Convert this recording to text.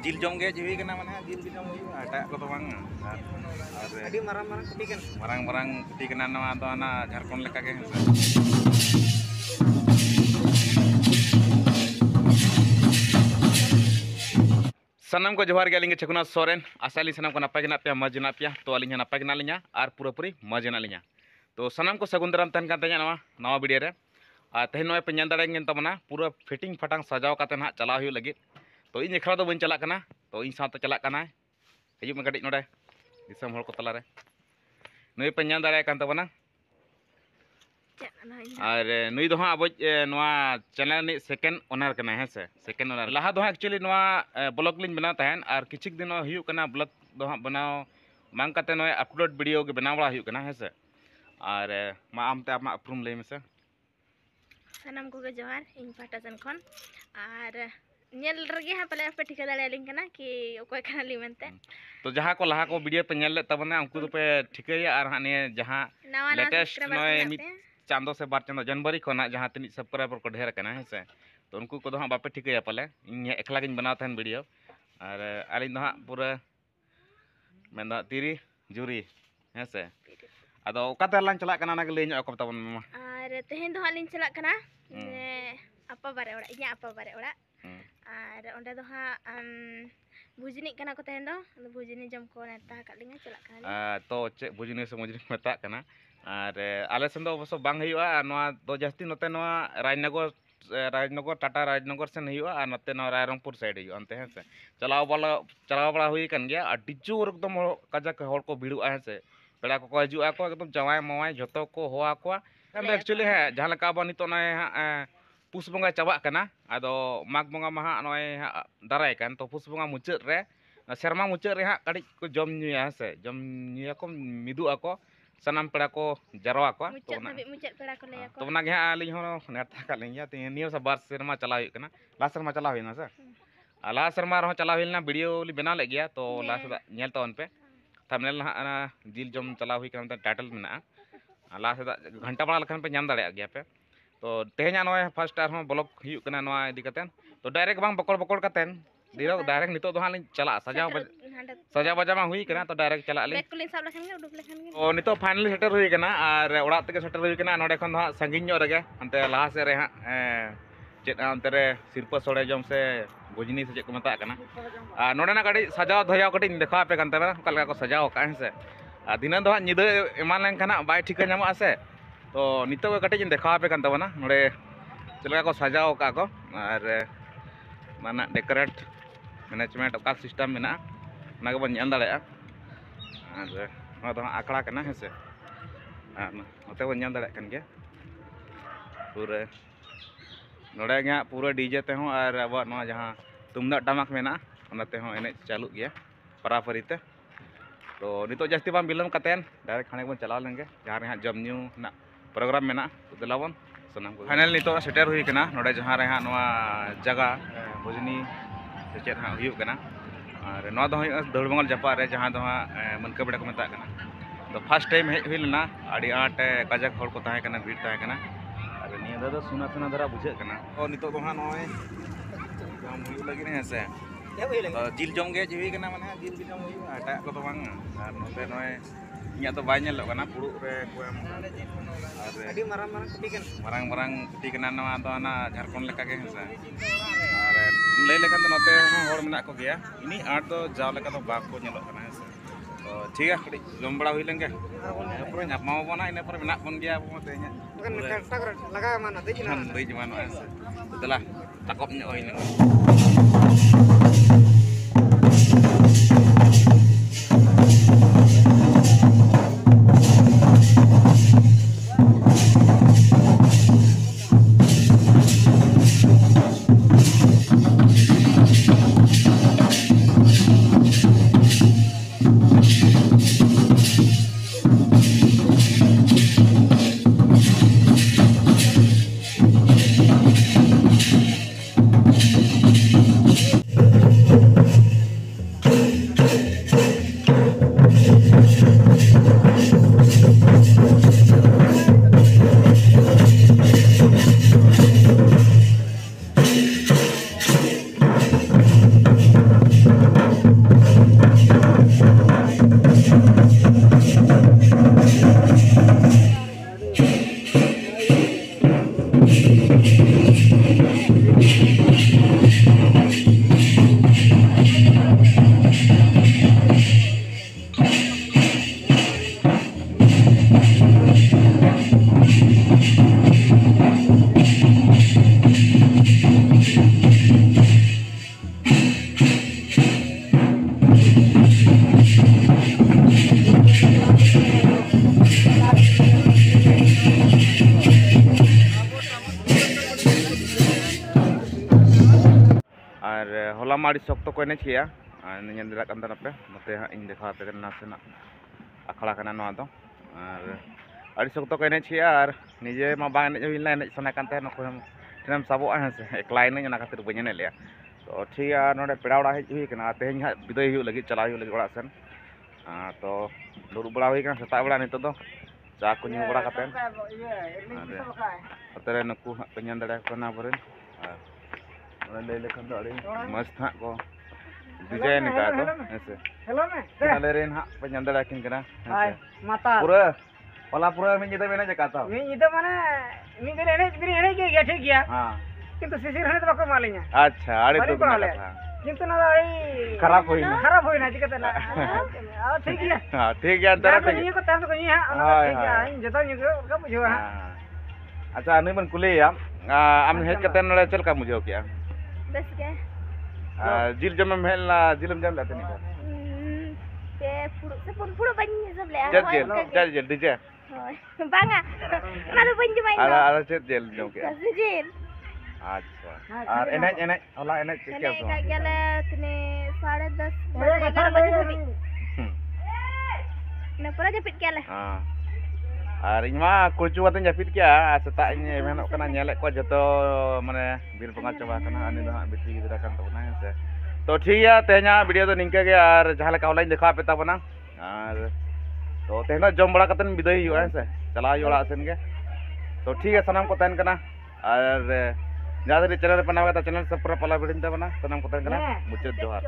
जिल जम गे जीवी कना माने जिल गे जम हुई आटा को तो बांग अभी मारang मारang कुटी kan marang marang kuटी कना नवा तो आना झारखंड लेका के सनम को जोहार गया छकुना सोरेन आसाली सनम को नपाय गना पे मज ना पे तो अलिंग नपाय गना लिया और पूरा पूरी मज ना लिया तो सनम को सगुन दाराम तहन काते नवा नवा वीडियो रे आ तेहन नय पे ñel दाड़े गेन तमना पूरा फिटिंग फटांग सजाव काते ना चला हुई लगी तो इन एखरा तो बन चला कना तो इन साथ चला कना हिजुग में कटिक नोडे दिसम हर को तला रे नय पे ñel दाड़े कान तमना और नुई दो अब चैनल नि सेकेंड ओनर कना है से सेकेंड ओनर लहा दो एक्चुअली ब्लॉग लिंग बनाव तहन और किछिक दिन हुई कना ब्लॉग दो बनाव मांग काते नय अपलोड वीडियो के बनाव बड़ा हुई कना है से और मा आमते आमा अपरूम ले में से सनम को जोहार इन पाटा सन खन और ñel rege ha pale ape ठिका दाड़े लिंग कना कि ओकोय कना ली मेनते तो जहाँ को लहा को वीडियो पे ñel ले तबना उनको तो पे ठिकैया और हाने जहाँ लेटेस्ट नय मित चांदो से बार चांदो जनवरी खोना जहाँ तीन सब्सक्राइबर को ढेर करना है से तो उनको को हाँ बापे ठिकैया पले इन एकला गिन बनाव तहन वीडियो और आलिन हाँ पूरा मैं तिरी जुरी है से अदो ओकाते लान चला कना ना ले को तबन और तेहन दो हालिन चला कना apa bare ora inya apa bare ora और ओंडे दो हा भुजनी कना को तहन दो भुजनी जम को नेता कालिंगा चला कना तो चे भुजनी से मुजनी मेता कना और आले सन दो बसो बांग हुआ नोआ दो जास्ती नोते नोआ राजनगर टाटा राजनगर सेन हुआ और नोते नोआ रायरंगपुर साइड हुआ अंते है से चलाव बड़ा हुई कन गया और डिजोर एकदम काजा हर को भिड़ुआ है से पेड़ा को हजुआ को एकदम जवाय मवाय जतो को होआ को एक्चुअली है जहां लका बा नितो ना पुस बंगा चाबा कना आदो माग बंगा मा नय दाराय कान तो पुस बंगा मुचाद रे शर्मा मुचाद रे कड़ी को जम नुया से जम नुया को मिदु आको सनाम पेड़ा को जरवा को तो मुचाद पेड़ा को ले तो ना गे आली हो नेता का लिया तो नियो से बार शर्मा चला हुई कना ला शर्मा चला हुई ना सर ला शर्मा रहो चला हुई ना वीडियो ली बना ले गया तो ला से ñel तवन पे थंबनेल ना जिल जम चला हुई कना टाइटल में ला से घंटा बड़ा लखन पे ñam दाड़े गया पे तो तेहना नय फर्स्ट टाइम ब्लॉग हुई कना नवा इदी कतेन तो डायरेक्ट बांग बकड़ बकड़ कतेन दिरो डायरेक्ट नितो दो हां चला सजा बजा मा हुई कना तो डायरेक्ट चला ले बैक साब लखन गे उडुक लखन गे ओ नितो फाइनली सेटर हुई कना और ओड़ा तक सेटर हुई कना नोडे खन हां संगिन ᱧᱚᱜ रगे अंते लाहा से रे हां चेत अंते रे सिरपा सोड़े जम से भुजनी से चेक को मता कना आ नोडे ना गाड़ी सजाव धयाव कटी देखा पे कनते कलका को सजाव का है से दिन दो निद एमान लेन खाना बाय ठिका नामा से तो नितो कटी देखा पे कन तबना नोडे चलका को सजाव का को और माना डेकोरेट मैनेजमेंट का सिस्टम में ना ना को बन दाड़े और आकड़ा कना है से नोते बन दाड़े कन के पूरे नोडे गे पूरा डीजे ते हो और अब जहाँ तुमदा टमाक में ना ओनाते हो एने चालू गया परापरी ते तो नितो जास्ती बाम बिलम कतेन डायरेक्ट खाने बन चलाव लेंगे जहाँ रे जम न्यू ना प्रोग्राम में ना तो दिलावन सनम को फाइनल नितो सेटर हुई कना नोडे जहाँ रे नवा जगह भुजनी से चेत हाँ हुई कना और नवा दो दौड़बंगल जपा रे जहाँ दो मनका बेड़ा को मता कना तो फर्स्ट टाइम हेज हुई लेना आड़ी आट काजक हर को ताहे कना भीड़ ताहे कना और निया दादा सुना सुना धरा बुझे कना और नितो दो हाँ नय जम हुई लगी है से जिल जम गे जीवी कना माने जिल जम हुई आटा को तो बांग और नोते नय इया तो बाय ñel कना पुरु रे को एम और अभी मारang मारang कुटी kan marang marang kuटी कना नवा तो आना झारखंड लेका के है और ले लेकन तो नोते होड़ मेना को गया इनी आट तो जाव लेका तो बाग को ñelo कना है तो ठीक है कड़ी जम बड़ा हुई लेंगे पूरा ᱧᱟᱯᱟᱢ बना इन पर मेना बन गया वो तेኛ kan लगा mana दे ᱡᱤᱢᱟᱱ ᱫᱟᱹᱭ ᱡᱤᱢᱟᱱ ᱱᱚᱜᱼᱚᱭ ᱥᱮ ᱫᱮᱞᱟ ᱛᱟᱠᱚᱵ ᱧᱚᱜ ᱦᱩᱭ ᱞᱮᱱᱟ ᱟᱹᱰᱤ ᱥᱚᱠᱛᱚ ᱠᱚ ᱮᱱᱮᱡ ᱜᱮᱭᱟ ᱟᱨ ᱧᱮᱞ ᱫᱟᱲᱮᱭᱟᱜ ᱠᱟᱱ ᱛᱟᱦᱮᱱᱟᱯᱮ ᱱᱚᱛᱮ ᱦᱟᱸᱜ ᱤᱧ ᱫᱮᱠᱷᱟᱣ ᱟᱯᱮ ᱠᱟᱱᱟ ᱱᱟᱥᱮᱱᱟᱜ ᱟᱠᱷᱲᱟ ᱠᱟᱱᱟ ᱱᱚᱣᱟ ᱫᱚ ᱟᱨ ᱟᱹᱰᱤ ᱥᱚᱠᱛᱚ ᱠᱚ ᱮᱱᱮᱡ ᱜᱮᱭᱟ ᱟᱨ ᱱᱤᱡᱮ ᱢᱟ ᱵᱟᱝ ᱮᱱᱮᱡ ᱦᱩᱭ ᱞᱮᱱᱟ ᱮᱱᱮᱡ ᱥᱟᱱᱟ ᱠᱟᱱ ᱛᱟᱦᱮᱱ ᱚᱠᱚᱭ ᱴᱷᱮᱱᱮᱢ ᱥᱟᱵᱚᱜᱼᱟ ᱦᱮᱸ ᱥᱮ ᱮᱠᱞᱟᱭᱮᱱᱟᱹᱧ ᱚᱱᱟ ᱠᱷᱟᱹᱛᱤᱨ ᱵᱟᱹᱧ ᱮᱱᱮᱡ ᱞᱮᱜᱼᱟ ᱛᱚ ᱴᱷᱤᱠ ᱜᱮᱭᱟ ᱱᱚᱰᱮ ᱯᱮᱲᱟ ᱚᱲᱟᱜ ᱦᱮᱡ ᱦᱩᱭ ᱠᱟᱱᱟ ᱛᱮᱦᱮᱧ ᱦᱟᱸᱜ ᱵᱤᱫᱟᱹᱭ ᱦᱩᱭᱩᱜ ᱞᱟᱹᱜᱤᱫ ᱪᱟᱞᱟᱣ ᱦᱩᱭᱩᱜ ᱞᱟᱹᱜᱤᱫ ᱚᱲᱟᱜ ᱥᱮᱱ ᱛᱚ ᱫᱩᱲᱩᱵ ᱵᱟᱲᱟ ᱦᱩᱭ ᱠᱟᱱᱟ ᱥᱮᱛᱟᱜ ᱵᱮᱲᱟ ᱱᱤᱛᱚᱜ ᱫᱚ ᱪᱟ ᱠᱚ ᱧᱩ ᱵᱟᱲᱟ ᱠᱟᱛᱮᱫ ᱱᱚᱛᱮ ᱨᱮ ᱱᱩᱠᱩ ᱦᱟᱸᱜ ᱯᱮ ᱧᱮᱞ ᱫᱟᱲᱮᱭᱟᱠᱚ ᱠᱟᱱᱟ ᱟᱵᱚᱨᱮᱱ ᱟᱨ ᱱᱚᱰᱮ ᱞᱟᱹᱭ ᱞᱮᱠᱷᱟᱱ ᱫᱚ ᱟᱹᱰᱤ ᱢᱚᱡᱽ ᱦᱟᱸᱜ ᱠᱚ ᱰᱤᱡᱟᱭᱤᱱ ᱟᱠᱟᱫ ᱠᱚ ᱦᱮᱸ ᱥᱮ ᱟᱞᱮ ᱨᱮᱱ ᱦᱟᱸᱜ ᱯᱮ ᱧᱮᱞ ᱫᱟᱲᱮᱭᱟᱠᱤᱱ ᱠᱟᱱᱟ ᱦᱮᱸ ᱥᱮ Mata. ᱯᱩᱨᱟᱹ ᱦᱚᱞᱟ ᱯᱩᱨᱟᱹ ᱢᱤᱫ ᱧᱤᱫᱟᱹ ᱮᱱᱮᱡ ᱟᱠᱟᱫ ᱛᱚ Ini itu mana? Ini dari ini gaya ठीक गया. हाँ किंतु sisir hari itu bako malinya. अच्छा अरे Balik तो pernah lihat. किंतु ना dari खराब हुई ना खराब हुई ना जी कहते ना. Oh ठीक है. हाँ ठीक है अंतर Tapi ini kok tahu kok ini ha. ठीक है. Ini जता ini kok बुझो ha. अच्छा नहीं बन कुले या am हेज कते नड़े चल का मुझे क्या Bes ke? जिल जम में हेला जिलम जम लाते नहीं Ke puro banyak sebelah. चल जल DJ Banga. Mana banyak main. ada चल जल जम के Kasih अच्छा और एने होला एने क्या Kene सो kagak tene 10:30 Ada kata baju Nah, pura japit kala. हाँ और इनमा कुछ वाते जापित क्या सेता इन मेहनत करना nyelek को जतो माने बिर पंगा चबा करना अनि दो बिटी गिदरा kan तबना है से तो ठीक है तेहना वीडियो तो निंके के और जहां लेका होला देखा पे ताबना और तो तेहना जम बड़ा कतन बिदाई हुआ है से चला योड़ा सेन के तो ठीक है सनम को तन करना और जहां चैनल पे नवा चैनल सब पूरा पला बिडिन ताबना सनम को तन करना मुझे जोहार